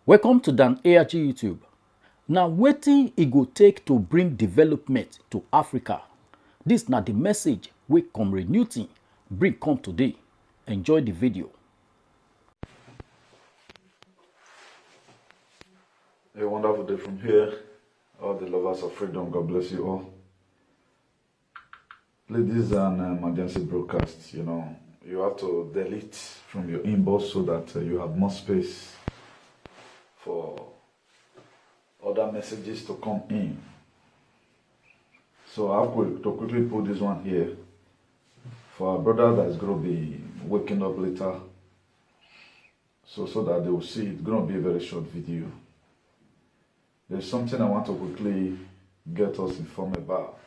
Welcome to Dan ARG YouTube. Now, wetin e go take to bring development to Africa? This na the message wey Comrade Newton bring come today. Enjoy the video. A wonderful day from here. All the lovers of freedom, God bless you all. This is an emergency broadcast. You have to delete from your inbox so that you have more space for other messages to come in. So I have to quickly put this one here for our brother that is going to be waking up later, so that they will see. It's going to be a very short video. There's something I want to quickly get us informed about.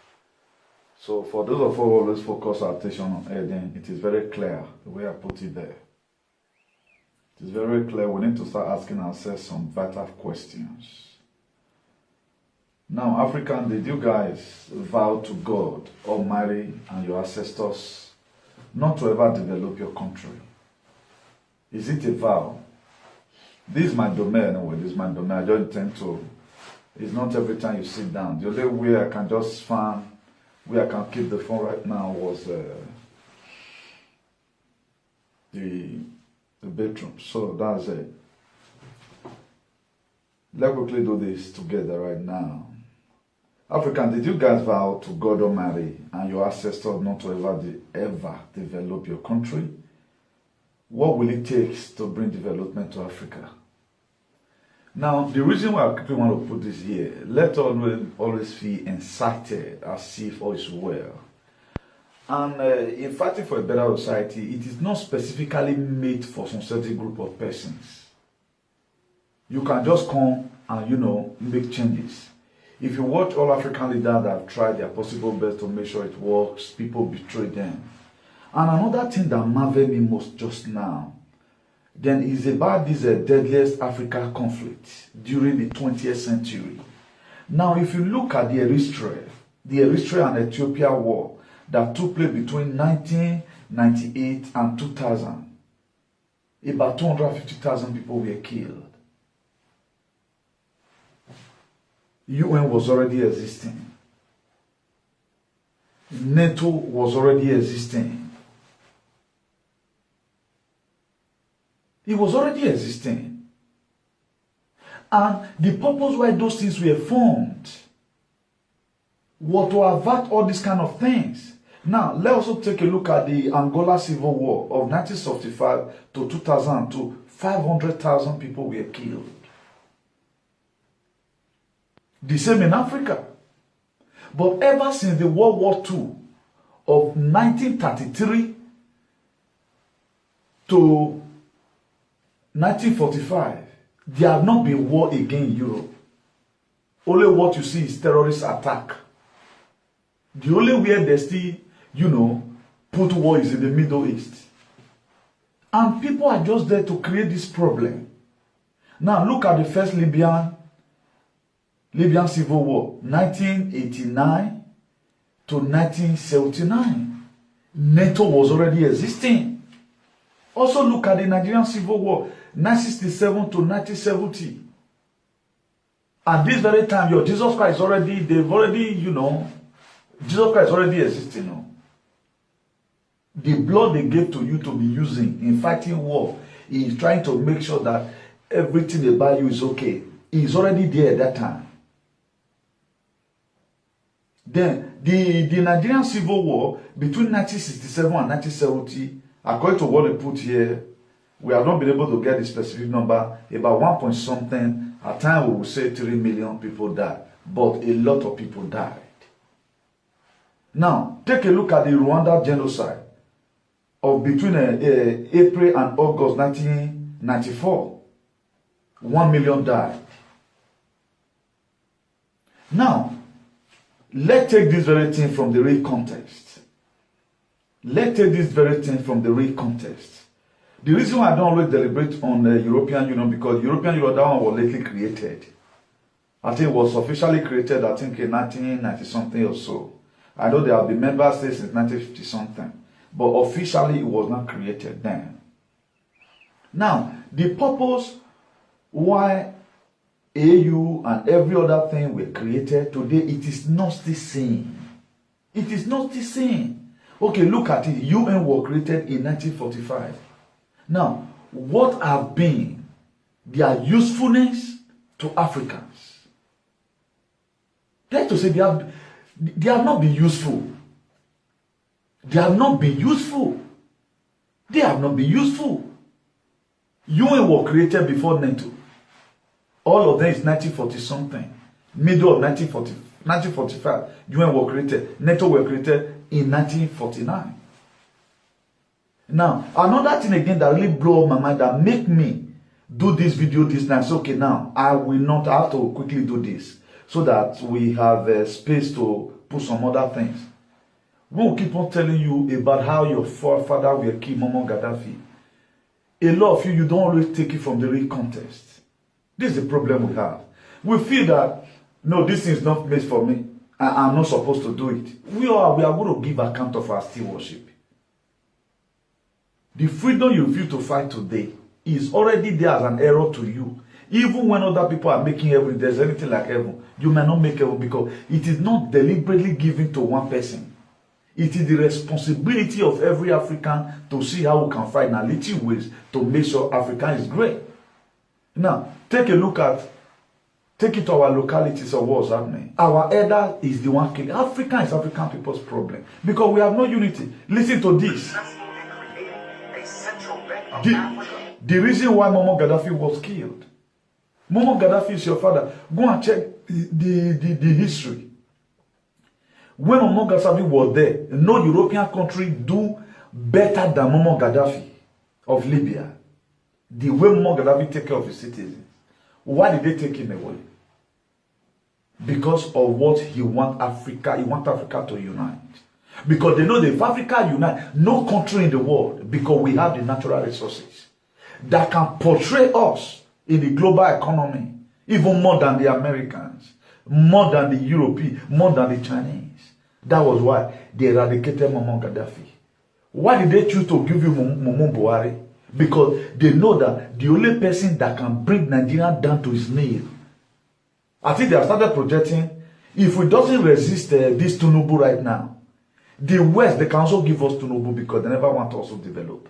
So for those of us who always focus our attention on Eden, it is very clear the way I put it there. It is very clear we need to start asking ourselves some vital questions. Now, African, did you guys vow to God Almighty and your ancestors not to ever develop your country? Is it a vow? This is my domain anyway. This is my domain. I just intend to. It's not every time you sit down. The only way I can just find where I can keep the phone right now was the bedroom. So that's it. Let's quickly do this together right now. African, did you guys vow to God Almighty and your ancestors not to ever develop your country? What will it take to bring development to Africa? Now, the reason why I quickly want to put this here, let us always feel excited as if all is well. And in fighting for a better society, it is not specifically made for some certain group of persons. You can just come and, make changes. If you watch all African leaders that have tried their possible best to make sure it works, people betray them. And another thing that marveled me most just now, then is about this deadliest Africa conflict during the 20th century. Now, if you look at the Eritrea and Ethiopia war that took place between 1998 and 2000, about 250,000 people were killed. UN was already existing. NATO was already existing. It was already existing. And the purpose why those things were formed was to avert all these kind of things. Now, let's also take a look at the Angola Civil War of 1975 to 2002. 500,000 people were killed. The same in Africa. But ever since the World War II of 1933 to 1945, there have not been war again in Europe. Only what you see is terrorist attack. The only way they still, put war is in the Middle East. And people are just there to create this problem. Now look at the first Libyan Civil War, 1989 to 1979. NATO was already existing. Also look at the Nigerian Civil War, 1967 to 1970. At this very time, your Jesus Christ Jesus Christ already existing. The blood they gave to you to be using in fighting war, he is trying to make sure that everything about you is okay. He is already there at that time. Then, the Nigerian Civil War between 1967 and 1970, according to what they put here, we have not been able to get the specific number, about 1 point something. At times we will say 3 million people died, but a lot of people died. Now, take a look at the Rwanda genocide of between April and August 1994. 1 million died. Now, let's take this very thing from the real context. The reason why I don't always deliberate on the European Union, because European Union, that one was lately created. I think it was officially created, in 1990 something or so. I know there have been member states since 1950 something, but officially it was not created then. Now, the purpose why AU and every other thing were created today, it is not the same. It is not the same. Okay, look at it. UN was created in 1945. Now, what have been their usefulness to Africans? That's to say they have not been useful. They have not been useful. They have not been useful. UN was created before NATO. All of them is 1940 something. Middle of 1945, UN was created. NATO were created in 1949. Now, another thing again that really blew up my mind, that make me do this video this night. So, okay, now I have to quickly do this so that we have space to put some other things. We will keep on telling you about how your forefather will kill Muammar Gaddafi. A lot of you don't always take it from the real context. This is the problem we have. We feel that, no, this is not made for me. I'm not supposed to do it. We are going to give account of our stewardship. The freedom you feel to fight today is already there as an error to you. Even when other people are making heaven, there's anything like heaven, you may not make heaven because it is not deliberately given to one person. It is the responsibility of every African to see how we can find our little ways to make sure Africa is great. Now, take it to our localities of what's happening. Our elder is the one killing. Africa is African people's problem because we have no unity. Listen to this. The reason why Muammar Gaddafi was killed. Muammar Gaddafi is your father. Go and check the history. When Muammar Gaddafi was there, no European country do better than Muammar Gaddafi of Libya. The way Muammar Gaddafi take care of his citizens. Why did they take him away? Because of what he want Africa. He want Africa to unite. Because they know that if Africa unite, no country in the world, because we have the natural resources that can portray us in the global economy, even more than the Americans, more than the Europeans, more than the Chinese. That was why they eradicated Muammar Gaddafi. Why did they choose to give you Muammar Buhari? Because they know that the only person that can bring Nigeria down to his knee. I think they have started projecting, if we doesn't resist this Tinubu right now, the West, they can also give us Tinubu because they never want to also develop.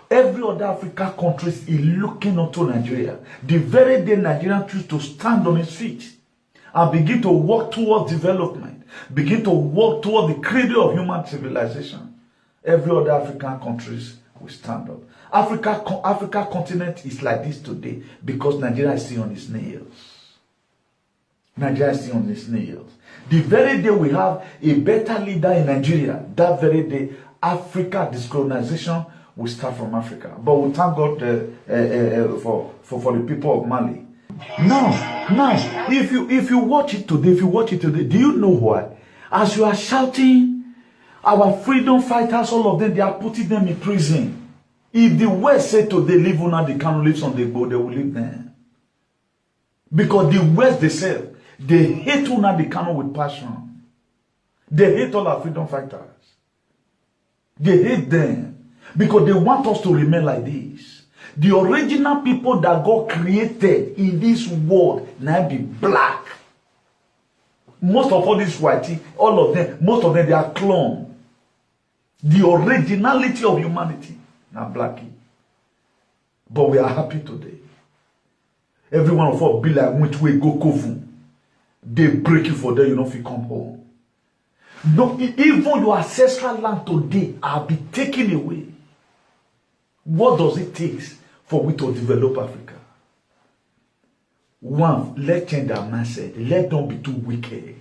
Every other African country is looking onto Nigeria. The very day Nigeria choose to stand on its feet and begin to work towards development, begin to work towards the cradle of human civilization, every other African countries will stand up. Africa continent is like this today because Nigeria is still on its nails. Nigeria is still on its nails. The very day we have a better leader in Nigeria, that very day, Africa discolonization will start from Africa. But we thank God for the people of Mali. Now, if you watch it today, do you know why? As you are shouting, our freedom fighters, all of them, they are putting them in prison. If the West say today, leave on the can live on the boat, they will leave them. Because the West, they hate Nnamdi Kanu with passion. They hate all our freedom fighters. They hate them because they want us to remain like this. The original people that God created in this world now be black. Most of all these whitey, all of them, most of them, they are clone. The originality of humanity now blackie. But we are happy today. Every one of us be like, which way go Kofu. They break you for them, you know, if you come home. No, even your ancestral land today are be taken away. What does it take for we to develop Africa? One, let's change our mindset. Let don't be too wicked.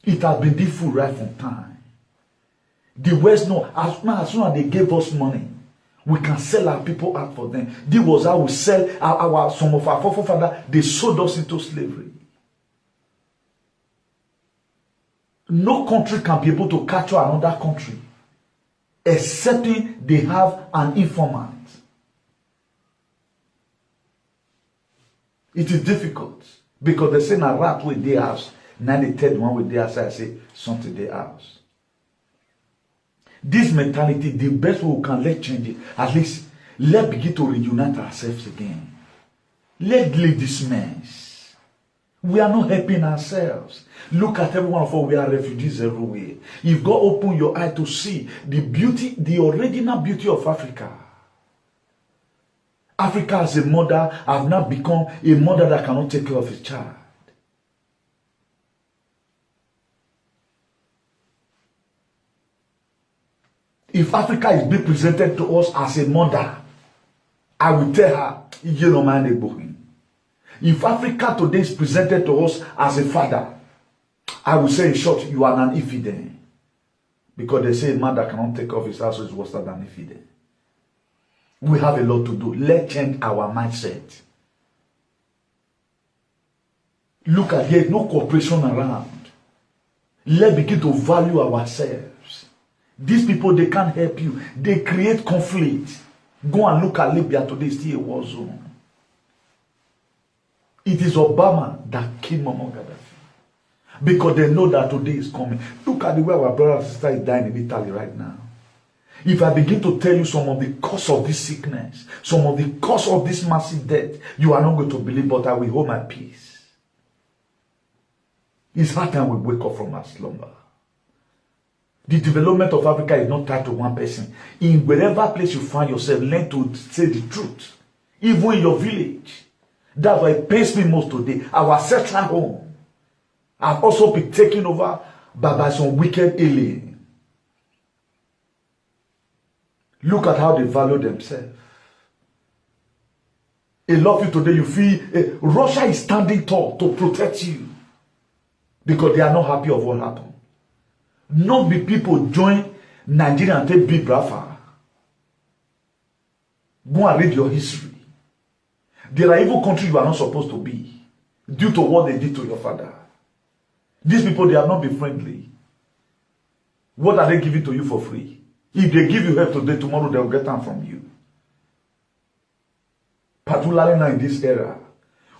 It has been difficult right from time. The West know as soon as they gave us money, we can sell our people out for them. This was how we sell some of our forefathers. They sold us into slavery. No country can be able to capture another country except they have an informant. It is difficult because they say a rat with their house. Now the third one with their house, I say something their house. This mentality, the best way we can let change it. At least let's begin to reunite ourselves again. Let's leave this mess. We are not helping ourselves. Look at every one of us. We are refugees everywhere. If God open your eye to see the beauty, the original beauty of Africa. Africa as a mother has now become a mother that cannot take care of his child. If Africa is being presented to us as a mother, I will tell her, you know, man, if Africa today is presented to us as a father, I will say in short, you are an infidel. Because they say a man that cannot take care of his house is worse than an infidel. We have a lot to do. Let's change our mindset. Look at here, no cooperation around. Let's begin to value ourselves. These people, they can't help you. They create conflict. Go and look at Libya today, still a war zone. It is Obama that killed Muammar Gaddafi. Because they know that today is coming. Look at the way our brother and sister is dying in Italy right now. If I begin to tell you some of the cause of this sickness, some of the cause of this massive death, you are not going to believe, but I will hold my peace. It's hard time we wake up from our slumber. The development of Africa is not tied to one person. In wherever place you find yourself, learn to say the truth. Even in your village. That's why it pains me most today. Our central home have also been taken over by some wicked alien. Look at how they value themselves. A lot of you today, you feel Russia is standing tall to protect you because they are not happy of what happened. Not be people join Nigeria and take big Biafra. Go and read your history. There are even countries you are not supposed to be due to what they did to your father. These people, they have not been friendly. What are they giving to you for free? If they give you help today, tomorrow they will get them from you. Particularly now in this era.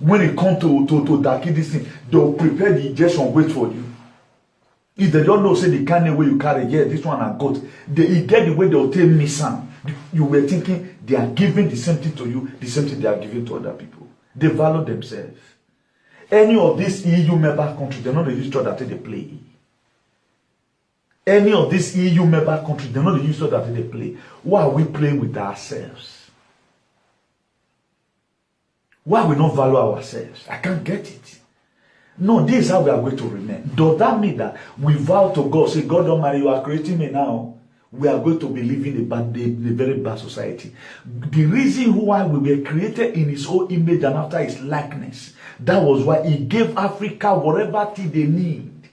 When it comes to Daki, this thing, they will prepare the injection, wait for you. If they don't know, say the kind of way you carry, yeah, this one I got. They get the way they will tell me some. You were thinking they are giving the same thing to you, the same thing they are giving to other people. They value themselves. Any of these EU member countries, they're not the use that they play. Any of these EU member countries, they're not the use that they play. Why are we playing with ourselves? Why we not value ourselves? I can't get it. No, this is how we are going to remain. Does that mean that we vow to God, say, God Almighty, you are creating me now? We are going to be living in a very bad society. The reason why we were created in his own image and after his likeness, that was why he gave Africa whatever thing they need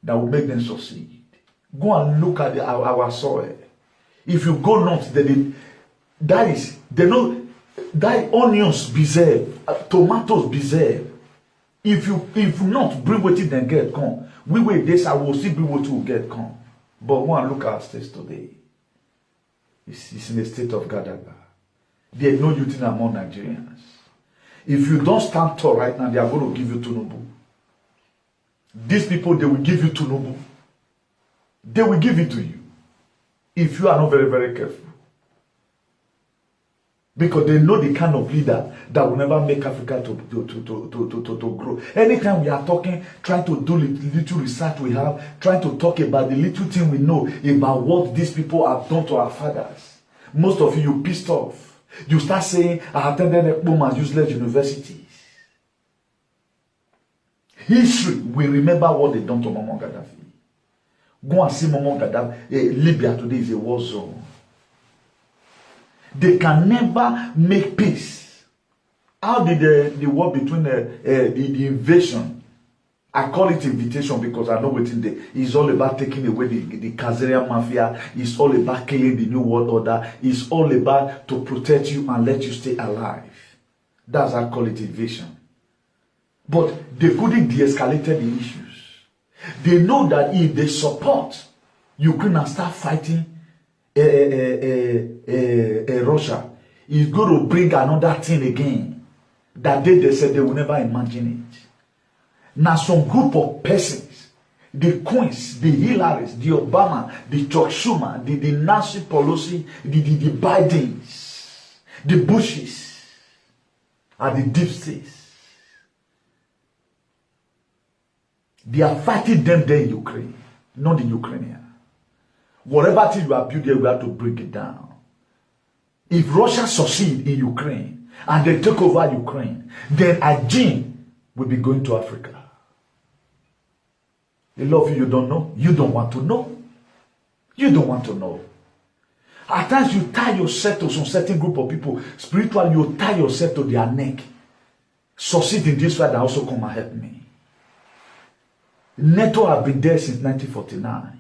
that will make them succeed. Go and look at our soil. If you go north, that onions preserve, tomatoes preserve. If not, bring what it then get come. We wait this, I will see bring what will get come. But go and look at our states today. It's in a state of Gadaga. There is no unity among Nigerians. If you don't stand tall right now, they are going to give you Tinubu. These people, they will give you Tinubu. They will give it to you. If you are not very, very careful. Because they know the kind of leader that will never make Africa to grow. Anytime we are talking, trying to do little research we have, trying to talk about the little thing we know about what these people have done to our fathers. Most of you pissed off. You start saying, I attended Ekpom useless universities. History will remember what they done to Muammar Gaddafi. Go and see Muammar Gaddafi. Libya today is a war zone. They can never make peace. How did the war between the invasion? I call it invitation because I know what it's all about taking away the Khazarian mafia. It's all about killing the new world order. It's all about to protect you and let you stay alive. That's how I call it invasion. But they couldn't de-escalate the issues. They know that if they support Ukraine and start fighting Russia, is going to bring another thing again that they said they will never imagine it. Now some group of persons, the Queens, the Hillarys, the Obama, the Chuck Schumer, the Nancy Pelosi, the Bidens, the Bushes, are the deep states. They are fighting them there in Ukraine, not the Ukrainians. Whatever thing you are building, we have to break it down. If Russia succeed in Ukraine and they take over Ukraine, then Ajin will be going to Africa. A lot of you don't know. You don't want to know. You don't want to know. At times you tie yourself to some certain group of people. Spiritually, you tie yourself to their neck. Succeed in this fight and also come and help me. NATO have been there since 1949.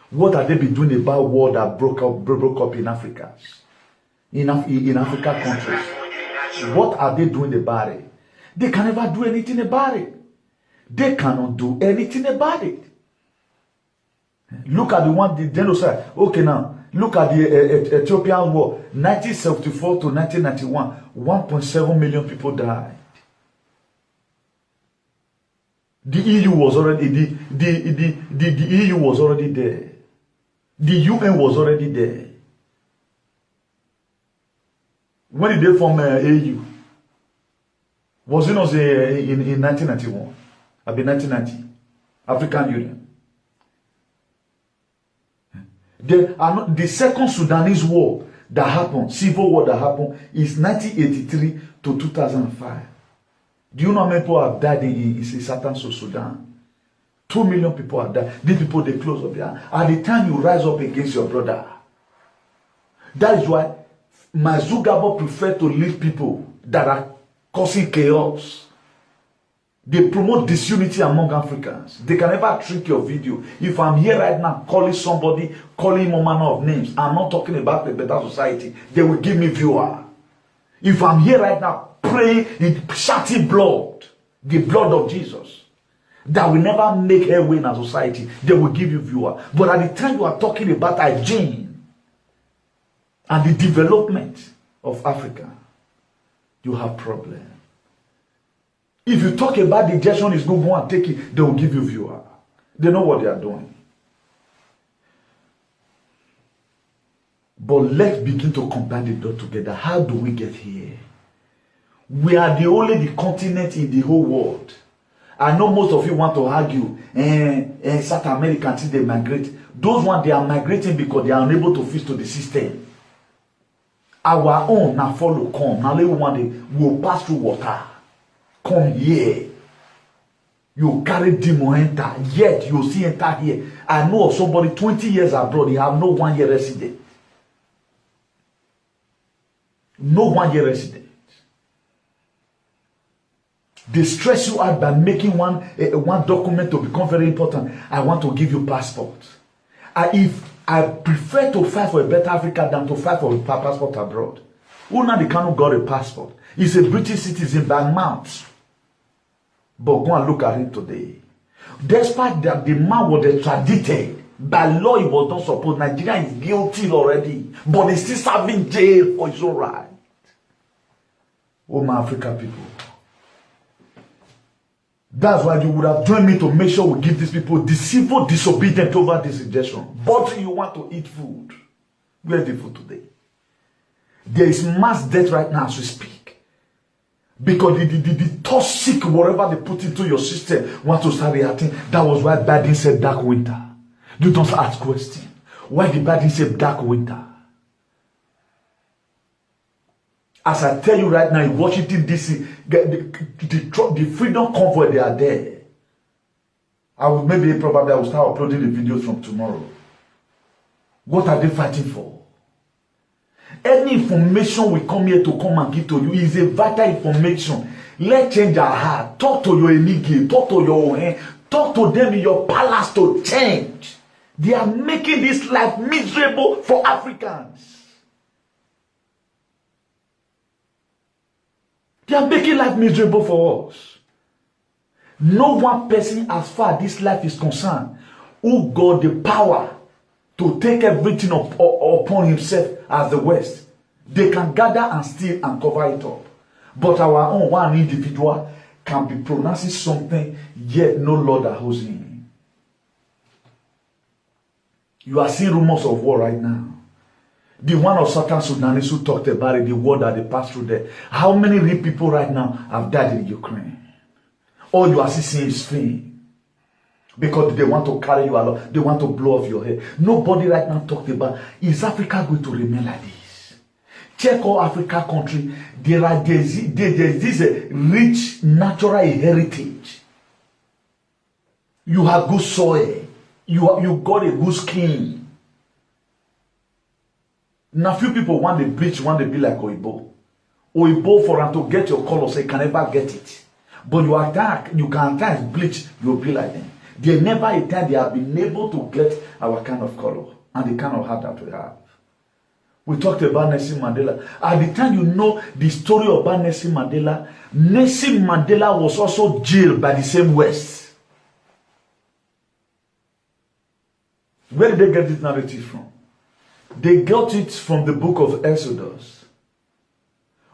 What have they been doing about war that broke up in Africa? In African countries? What are they doing about it? They can never do anything about it. They cannot do anything about it. Look at the one, the genocide. Okay, now, look at the Ethiopian war, 1974 to 1991. 1.7 million people died. The EU was already, the EU was already there. The UN was already there. When did they form AU? Was it not in 1991? I mean 1990. African Union. The second Sudanese war that happened, civil war that happened, is 1983 to 2005. Do you know how many people have died in Southern Sudan? 2 million people have died. These people, they close up there. At the time you rise up against your brother. That is why Mazugabo prefer to lead people that are causing chaos. They promote disunity among Africans. They can never trick your video. If I'm here right now calling somebody, calling all manner of names, I'm not talking about a better society, they will give me viewer. If I'm here right now praying in shedding blood, the blood of Jesus, that will never make headway in our society, they will give you viewer. But at the time you are talking about hygiene and the development of Africa, you have problem. If you talk about the injection is good, go and take it, they will give you viewer. They know what they are doing. But let's begin to combine the dot together. How do we get here? We are the only continent in the whole world. I know most of you want to argue, South America until they migrate. Those ones, they are migrating because they are unable to fit to the system. Our own now follow come. Now they will pass through water. Come here. You carry demon enter, yet you see enter here. I know of somebody 20 years abroad, he have no 1 year resident. No 1 year resident. They stress you out by making one document to become very important. I want to give you passport. If I prefer to fight for a better Africa than to fight for a passport abroad. Una the Kanu got a passport. He's a British citizen by mouth. But go and look at him today. Despite that the man was extradited, by law he was not supposed. Nigeria is guilty already. But he's still serving jail for his own right. Oh my African people. That's why you would have joined me to make sure we give these people the civil disobedient over this injection. But you want to eat food. Where's the food today? There is mass death right now as we speak. Because the toxic, whatever they put into your system, want to start reacting. That was why Biden said dark winter. You don't ask questions. Why did Biden say dark winter? As I tell you right now, in Washington, D.C., the Freedom Convoy, they are there. I will start uploading the videos from tomorrow. What are they fighting for? Any information we come here to come and give to you is a vital information. Let's change our heart. Talk to your enigi, talk to your own, talk to them in your palace to change. They are making this life miserable for Africans. They are making life miserable for us. No one person, as far as this life is concerned, who got the power to take everything upon himself as the West. They can gather and steal and cover it up. But our own one individual can be pronouncing something, yet no law that holds him. You are seeing rumors of war right now. The one of Southern Sudanese who talked about it, the war that they passed through there. How many real people right now have died in Ukraine? All you are seeing is fame. Because they want to carry you along. They want to blow off your head. Nobody right now talked about, is Africa going to remain like this? Check all Africa countries. There's this rich natural heritage. You have good soil. You got a good skin. Now few people want the bleach, want to be like Oibo. Oibo for them to get your color, so you can never get it. But you can attack bleach, you'll be like them. They never a time they have been able to get our kind of color and the kind of heart that we have. We talked about Nelson Mandela. At the time you know the story about Nelson Mandela was also jailed by the same West. Where did they get this narrative from? They got it from the book of Exodus.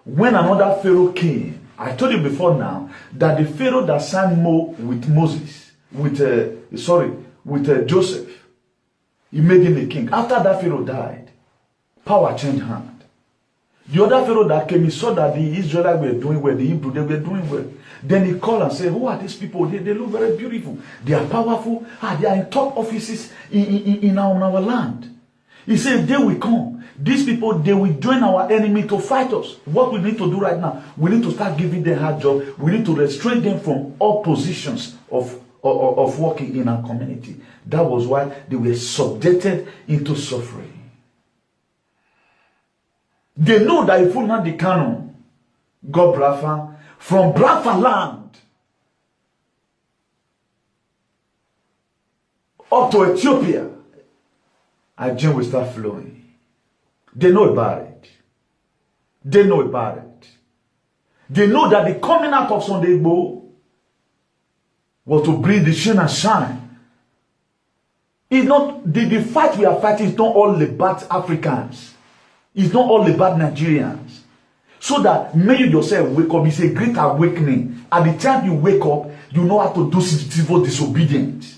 When another Pharaoh came, I told you before now that the Pharaoh that signed with Moses, with Joseph, he made him a king. After that Pharaoh died, power changed hand. The other Pharaoh that came, he saw that the Israelites were doing well, the Hebrew, they were doing well. Then he called and said, who are these people? They look very beautiful. They are powerful. They are in top offices in our land. He said, they will come. These people, they will join our enemy to fight us. What we need to do right now, we need to start giving them hard job. We need to restrain them from all positions of working in our community. That was why they were subjected into suffering. They know that if Nnamdi Kanu got Biafra from Biafra land up to Ethiopia, Agen will start flowing. They know about it. They know about it. They know that the coming out of Sunday Igboho was to bring the shine and shine. It's not the fight we are fighting is not all about Africans. It's not all about Nigerians. So that may you yourself wake up. It's a great awakening. At the time you wake up, you know how to do civil disobedience.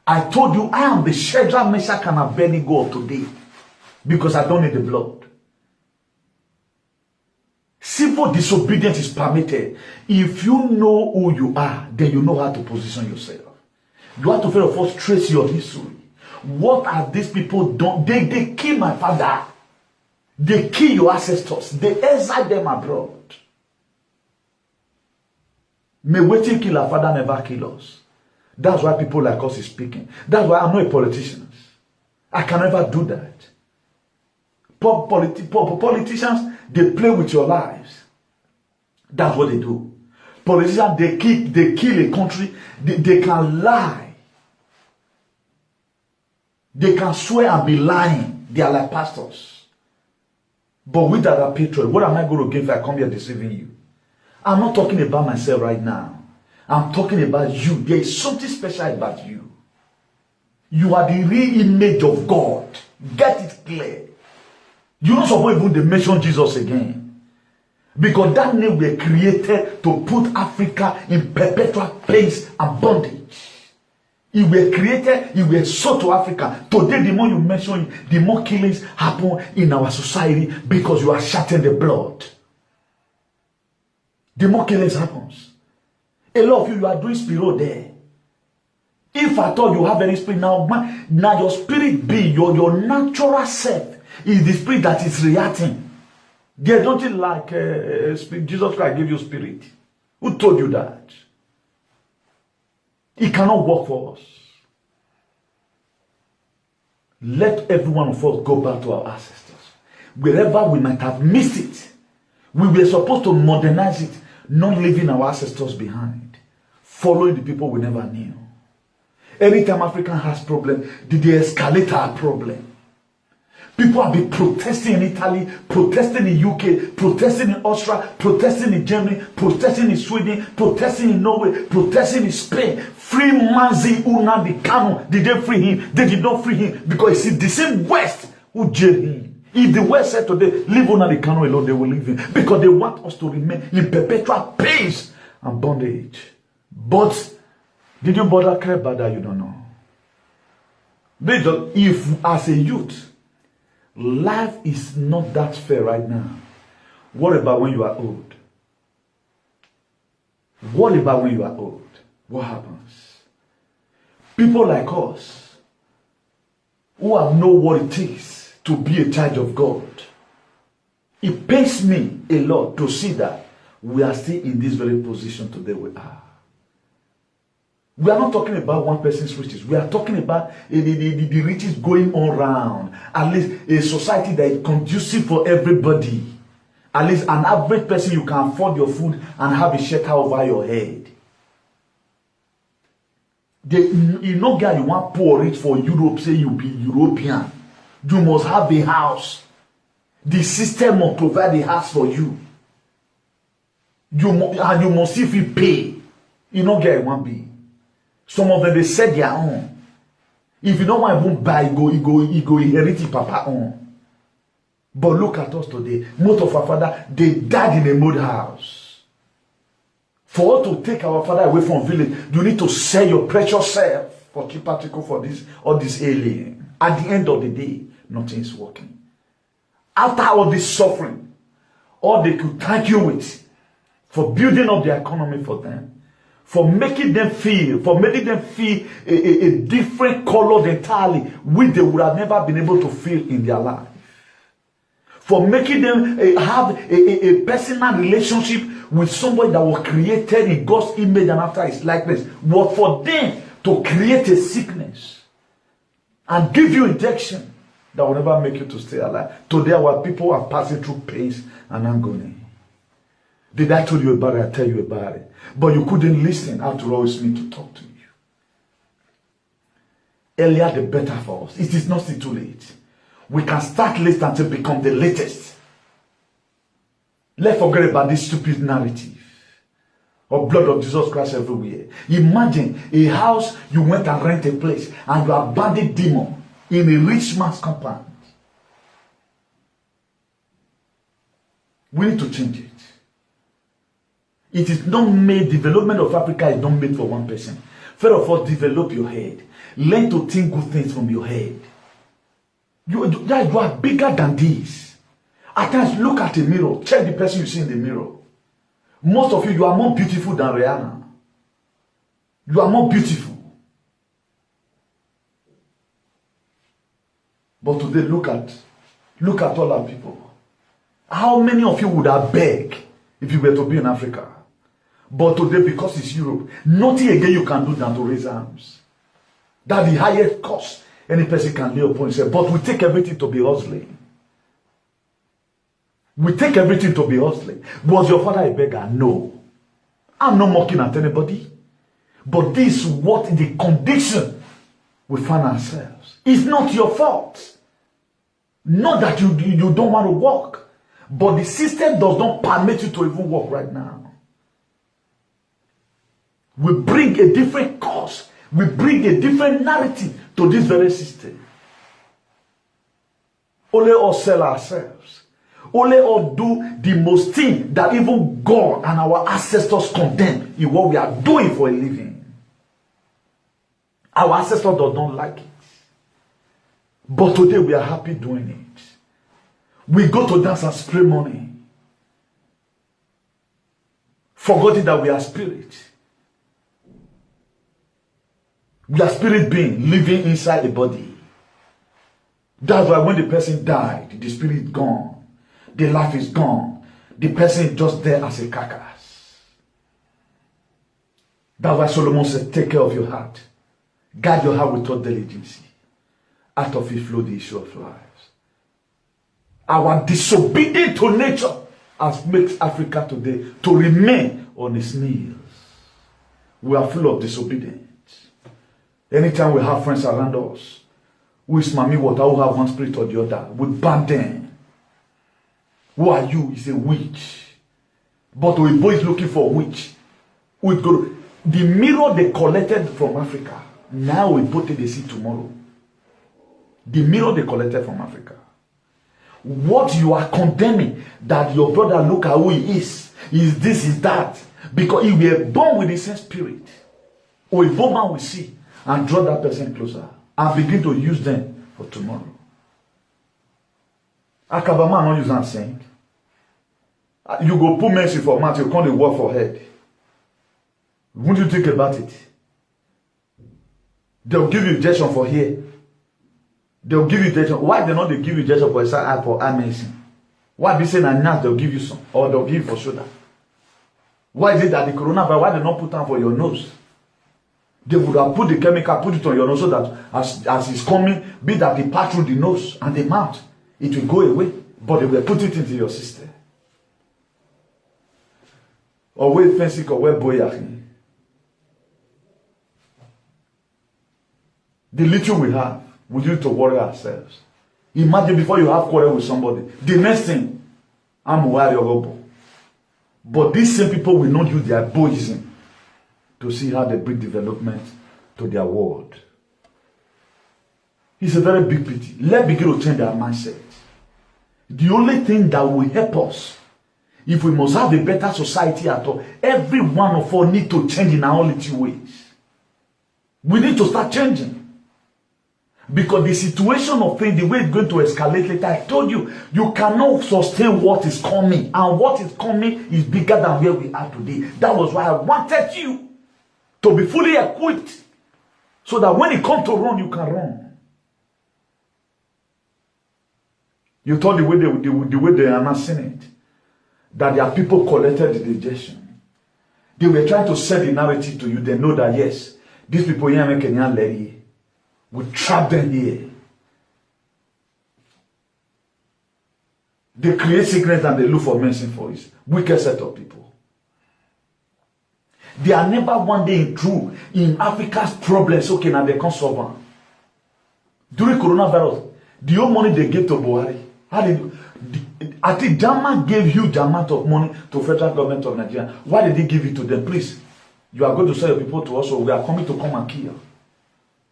I told you I am the Shadrach, Meshach, and Abednego of today because I don't need the blood. Civil disobedience is permitted. If you know who you are, then you know how to position yourself. You have to first of all trace your history. What have these people done? They kill my father. They kill your ancestors. They exile them abroad. May waiting kill our father never kill us. That's why people like us is speaking. That's why I'm not a politician. I can never do that. Politicians, they play with your lives. That's what they do. Politicians, they kill a country. They can lie. They can swear and be lying. They are like pastors. But with that patriot, what am I going to give if I come here deceiving you? I'm not talking about myself right now. I'm talking about you. There is something special about you. You are the real image of God. Get it clear. You're not supposed to even mention Jesus again. Because that name were created to put Africa in perpetual pains and bondage. It were created, it were sold to Africa. Today, the more you mention it, the more killings happen in our society because you are shedding the blood. The more killings happens. A lot of you are doing spirit there. If I thought you have any spirit now your spirit be your natural self is the spirit that is reacting. They don't like Jesus Christ gave you spirit. Who told you that? It cannot work for us. Let every one of us go back to our ancestors. Wherever we might have missed it, we were supposed to modernize it, not leaving our ancestors behind. Following the people we never knew. Anytime Africa has problem, they escalate our problem. People have been protesting in Italy, protesting in UK, protesting in Austria, protesting in Germany, protesting in Sweden, protesting in Norway, protesting in Spain. Free Mazi Nnamdi Kanu. Did they free him? They did not free him because it's the same West who jailed him. If the West said today, leave Nnamdi Kanu alone, they will leave him. Because they want us to remain in perpetual pains and bondage. But did you bother care about that? You don't know. If as a youth, Life is not that fair right now. What about when you are old? What about when you are old? What happens? People like us who have know what it is to be a child of God. It pains me a lot to see that we are still in this very position today we are. We are not talking about one person's riches. We are talking about the riches going on around. At least a society that is conducive for everybody. At least an average person, you can afford your food and have a shelter over your head. You know, guy, you want poor rich for Europe, say you be European. You must have a house. The system must provide a house for you. You must see if you pay. You know, guy, you want be. Some of them, they set their own. If you don't want to buy, you go inherit it, papa own. But look at us today. Most of our father, they died in a mud house. For us to take our father away from village, you need to sell your precious self for cheap article for this or this alien. At the end of the day, nothing is working. After all this suffering, all they could thank you with for building up the economy for them, for making them feel a different color entirely, which they would have never been able to feel in their life. For making them have a personal relationship with somebody that was created in God's image and after his likeness, was for them to create a sickness and give you injection that will never make you to stay alive. Today our people are passing through pains and agony. Did I tell you about it? I tell you about it. But you couldn't listen. After all, it's me to talk to you. Earlier the better for us. It is not still too late. We can start late until become the latest. Let's forget about this stupid narrative of blood of Jesus Christ everywhere. Imagine a house, you went and rent a place and you abandoned demon in a rich man's compound. We need to change it. It is not made, development of Africa is not made for one person. First of all, develop your head. Learn to think good things from your head. You are bigger than this. At times, look at a mirror. Check the person you see in the mirror. Most of you are more beautiful than Rihanna. You are more beautiful. But today, look at all our people. How many of you would have begged if you were to be in Africa? But today, because it's Europe, nothing again you can do than to raise arms. That's the highest cost any person can lay upon himself. But we take everything to be hustling. We take everything to be hustling. Was your father a beggar? No. I'm not mocking at anybody. But this is what the condition we find ourselves. It's not your fault. Not that you don't want to work. But the system does not permit you to even work right now. We bring a different cause. We bring a different narrative to this very system. Only us sell ourselves. Only us do the most thing that even God and our ancestors condemn in what we are doing for a living. Our ancestors do not like it. But today we are happy doing it. We go to dance and spray money. Forgetting that we are spirit. We are spirit being living inside the body. That's why when the person died, the spirit is gone. The life is gone. The person is just there as a carcass. That's why Solomon said, take care of your heart. Guard your heart with all diligence. Out of it flow the issue of lives. Our disobedience to nature has made Africa today to remain on its knees. We are full of disobedience. Anytime we have friends around us who is Mami Water, who have one spirit or the other, we ban them. Who are you? He's a witch. But Oibo is looking for a witch. The mirror they collected from Africa, now we put it, they see tomorrow. The mirror they collected from Africa. What you are condemning, that your brother look at who he is this, is that. Because if we are born with the same spirit, Oibo man will see and draw that person closer and begin to use them for tomorrow. Akabama not use and sing. You go put mercy for mouth, you can't work for head. Won't you think about it? They'll give you injection for here. They'll give you injection. Why they not they give you injection for eye for eye medicine? Why be saying that now they'll give you some or they'll give you for shoulder? Why is it that the coronavirus, why they not put on for your nose? They would have put the chemical, put it on your nose so that as it's coming, be that they pass through the nose and the mouth, it will go away. But they will put it into your system. Or wait fancy or wait boyaki. The little we have, we need to worry ourselves. Imagine before you have quarrel with somebody, the next thing, I'm worried about. But these same people will not use their boyism to see how they bring development to their world. It's a very big pity. Let's begin to change our mindset. The only thing that will help us, if we must have a better society at all, every one of us need to change in our little ways. We need to start changing. Because the situation of things, the way it's going to escalate later, I told you, you cannot sustain what is coming. And what is coming is bigger than where we are today. That was why I wanted you to be fully equipped. So that when it comes to run, you can run. You thought the way they are not seeing it, that their people collected the injection. They were trying to sell the narrative to you. They know that yes, these people here make Kenyan lady. We trap them here. They create sickness and they look for medicine for it. Wicked set of people. They are never one day true in Africa's problems. Okay, now they can't solve them. During coronavirus, the whole money they gave to Buhari, I think Jama gave huge amount of money to federal government of Nigeria. Why did they give it to them? Please, you are going to sell your people to us, so we are coming to come and kill.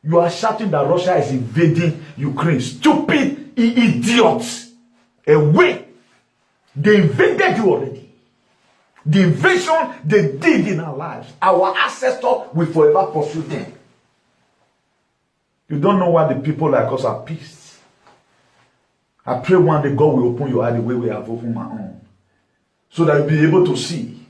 You are shouting that Russia is invading Ukraine. Stupid idiots. Away. They invaded you already. The invasion they did in our lives. Our ancestors will forever pursue them. You don't know why the people like us are pissed. I pray one day God will open your eye the way we have opened my own. So that you'll be able to see.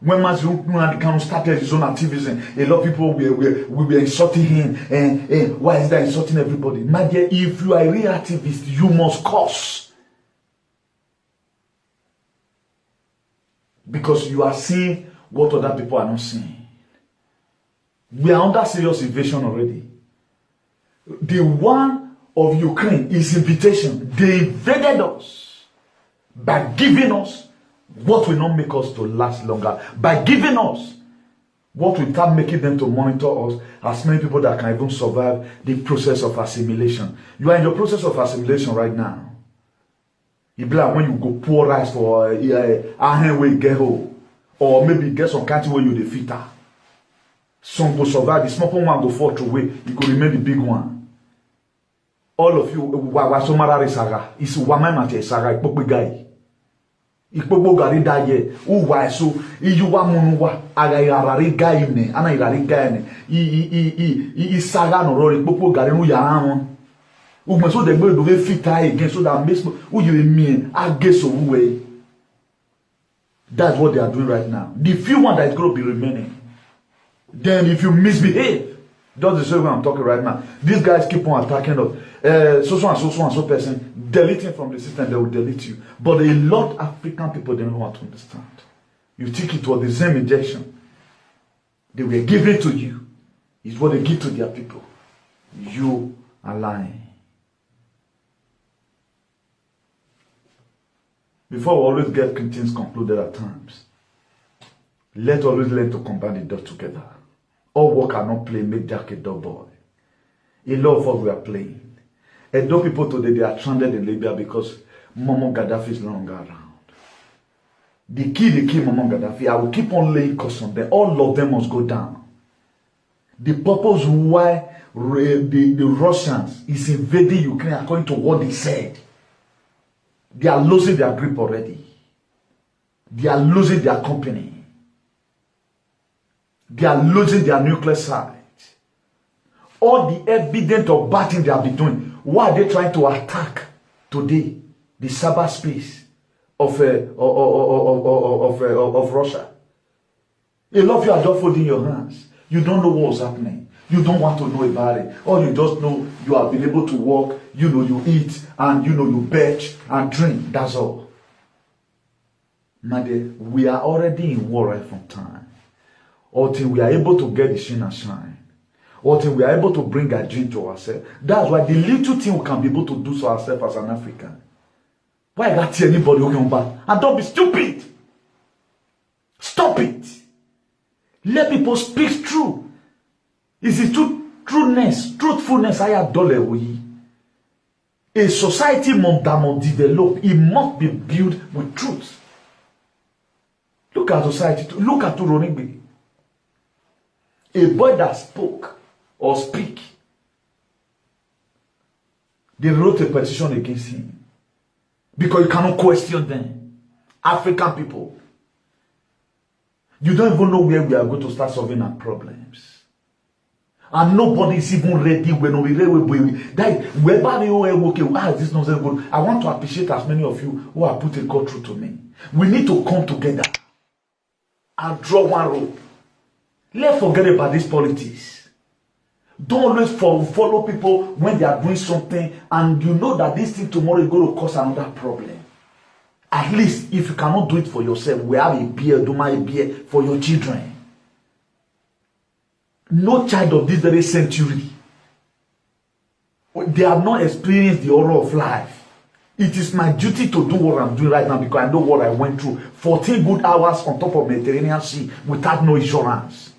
When Mazurukman started his own activism, a lot of people will be insulting him. And why is that insulting everybody? My dear, if you are a real activist, you must curse. Because you are seeing what other people are not seeing. We are under serious invasion already. The one of Ukraine is invitation. They invaded us by giving us what will not make us to last longer, by giving us what will start making them to monitor us as many people that can even survive the process of assimilation. You are in the process of assimilation right now. It be like when you go pour rice for a get home, or maybe get some country where you defeat her. Some will survive, the small one go fall through way, it could remain the big one. All of you, Wasomara Saga, is Wamamate Saga, Pope guy. Ikpobo gari daye uwa so iyuwa munuwa aga irari gaine ana irari gaine I saga no ro ikpobo gari nu ya won ugbe so de gbe do ve fit again so that makes who you mean ageso way. That's what they are doing right now. The few one that is going to be remaining, then if you misbehave, that's the same way I'm talking right now. These guys keep on attacking us. So person, deleting from the system, they will delete you. But a lot of African people don't want to understand. You think it was the same injection they were giving to you, is what they give to their people. You are lying. Before we always get things concluded at times, let's always learn to combine the dots together. All work cannot play, make Jack a dull boy. A lot of us we are playing. And those people today, they are stranded in Libya because Muammar Gaddafi is no longer around. They kill Muammar Gaddafi. I will keep on laying curse on them. All of them must go down. The purpose why the Russians is invading Ukraine, according to what they said, they are losing their grip already. They are losing their company. They are losing their nuclear site. All the evidence of bad things they have been doing. Why are they trying to attack today? the cyberspace of Russia. A lot of you are just folding your hands. You don't know what's happening. You don't want to know about it. All you just know, you have been able to walk, you eat, and you bathe and drink. That's all. My dear, we are already in war right from time. Until we are able to get the shine and shine. Until we are able to bring a dream to ourselves. That's why the little thing we can be able to do to ourselves as an African. Why not anybody who can back? And don't be stupid. Stop it. Let people speak true. Is it truthfulness I adore we. A society that must develop, it must be built with truth. Look at society. Look at Turonigbe. A boy that spoke or speak. They wrote a petition against him. Because you cannot question them. African people. You don't even know where we are going to start solving our problems. And nobody is even ready when we this nonsense good. I want to appreciate as many of you who have put a God through to me. We need to come together and draw one rope. Let's forget about this politics. Don't always follow people when they are doing something and you know that this thing tomorrow is going to cause another problem. At least if you cannot do it for yourself, we have a beer, do my beer for your children. No child of this very century, they have not experienced the horror of life. It is my duty to do what I'm doing right now because I know what I went through. 14 good hours on top of Mediterranean Sea without no insurance.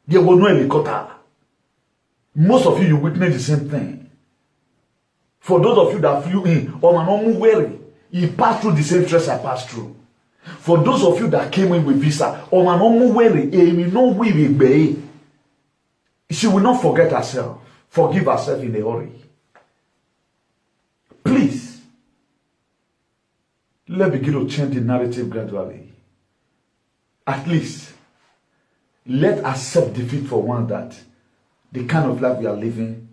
There was no helicopter. Most of you witnessed the same thing. For those of you that flew in, Omanomu he passed through the same stress I passed through. For those of you that came in with visa, she will not forget herself. Forgive herself in a hurry. Please, let's begin to change the narrative gradually. At least, let's accept defeat for one that the kind of life we are living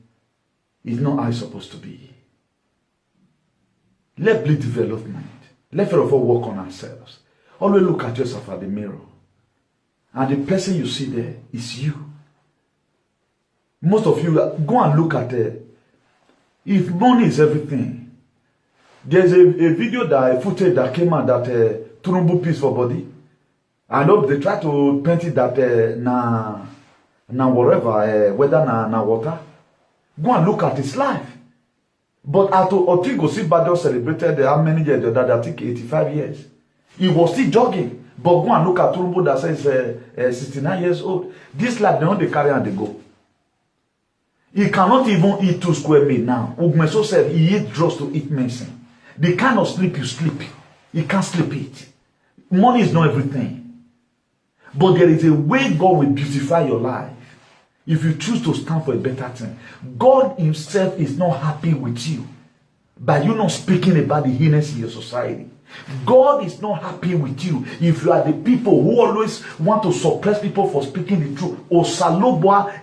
is not how it's supposed to be. Let's build development. Let's first of all work on ourselves. Always look at yourself at the mirror. And the person you see there is you. Most of you, go and look at it. If money is everything, there's a video a footage that came out that Turumbu piece for body. I know they try to paint it that na whatever, whether na water. Go and look at his life. But Otigo Sibado celebrated how many years? That I think 85 years. He was still jogging. But go and look at Turumbu that says 69 years old. This life, they don't they carry and they go. He cannot even eat 2 square meals now. Ugmeso said he eats drugs to eat medicine. The kind of sleep you sleep, he can't sleep it. Money is not everything. But there is a way God will beautify your life. If you choose to stand for a better thing. God himself is not happy with you by you not speaking about the heinous in your society. God is not happy with you if you are the people who always want to suppress people for speaking the truth. Osalobwa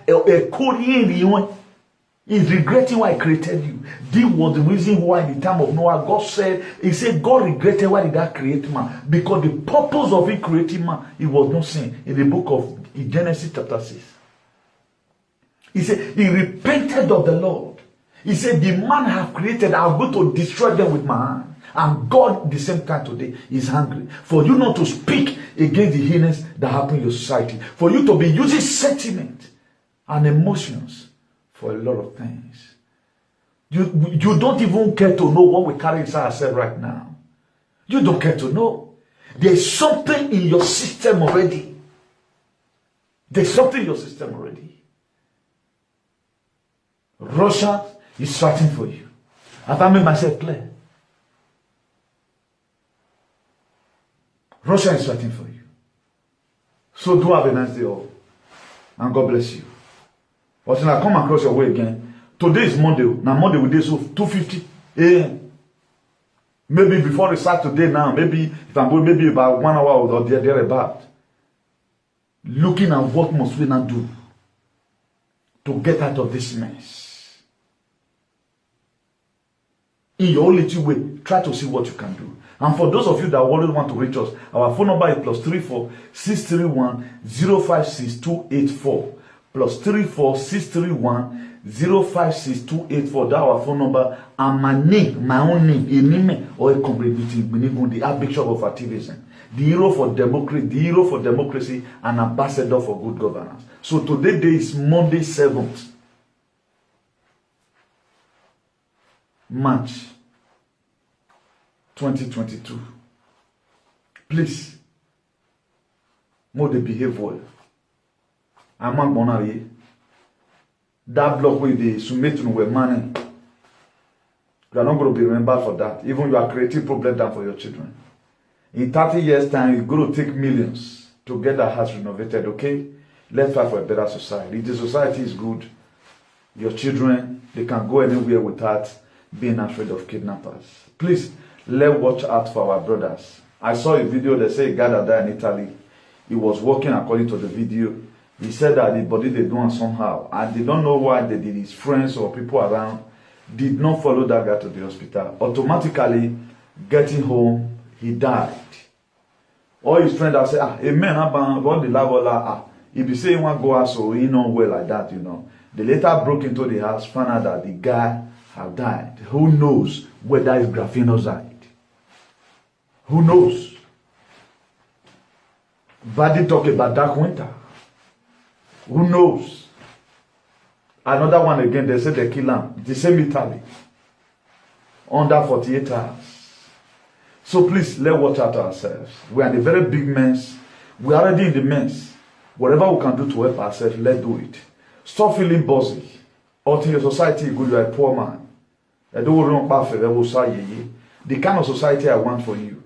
is regretting why he created you. This was the reason why in the time of Noah, God said, he said, God regretted why did I create man? Because the purpose of it creating man, it was not seen in the book of Genesis chapter 6. He said, he repented of the Lord. He said, the man I have created, I'm going to destroy them with my hand. And God, at the same time today, is angry for you not to speak against the heinous that happen in your society. For you to be using sentiment and emotions for a lot of things. You don't even care to know what we carry inside ourselves right now. You don't care to know. There's something in your system already. There's something in your system already. Russia is fighting for you. Have I made myself clear? Russia is fighting for you. So do have a nice day all. And God bless you. But when I come across your way again, today is Monday. Now Monday we do so 2:50 a.m. Maybe before we start today now, maybe if I'm going maybe about 1 hour or thereabout. Looking at what must we now do to get out of this mess. In your own little way, try to see what you can do. And for those of you that already want to reach us, our phone number is +34 631 056 284. +34 631 056 284. That's our phone number. And my name, my own name, Enime or a community, the Archbishop of Activism, the hero for democracy, and ambassador for good governance. So today day is Monday 7th March 2022. Please, more they behave well. I'm not gonna that block with the Sumetun were manning. You are not going to be remembered for that. Even you are creating problem down for your children. In 30 years' time, you're going to take millions to get that house renovated, okay? Let's fight for a better society. If the society is good, your children, they can go anywhere without being afraid of kidnappers. Please, let's watch out for our brothers. I saw a video that said a guy that died in Italy. He was walking according to the video. He said that the body they doing somehow. And they don't know why they did. His friends or people around did not follow that guy to the hospital. Automatically, getting home, he died. All his friends have said, amen, what the love, if you say you want to go out, so he know well like that, you know. They later broke into the house, found out that the guy had died. Who knows whether it's graphenozide? Who knows? But they talk about dark winter. Who knows? Another one again, they said they kill him. The same Italy. Under 48 hours. So please, let's watch out ourselves. We are in a very big mess. We are already in the mess. Whatever we can do to help ourselves, let's do it. Stop feeling bossy. Until your society is good, you are a poor man. The kind of society I want for you,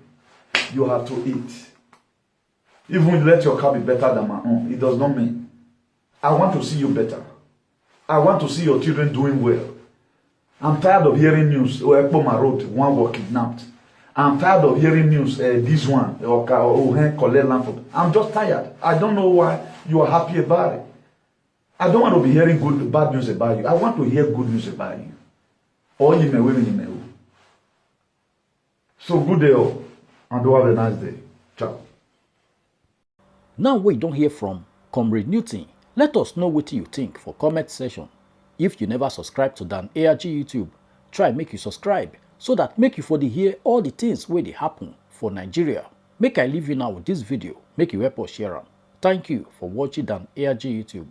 you have to eat. Even if you let your car be better than my own, it does not mean. I want to see you better. I want to see your children doing well. I'm tired of hearing news. Ekpoma Road, one was kidnapped. I'm tired of hearing news. This one, I'm just tired. I don't know why you are happy about it. I don't want to be hearing bad news about you. I want to hear good news about you. Or you may win, you may win. So good day all, and do have a nice day. Ciao. Now we don't hear from Comrade Newton. Let us know what you think for comment section. If you never subscribe to Dan ARG YouTube, try make you subscribe so that make you for the hear all the things where they happen for Nigeria. Make I leave you now with this video. Make you help us share them. Thank you for watching Dan ARG YouTube.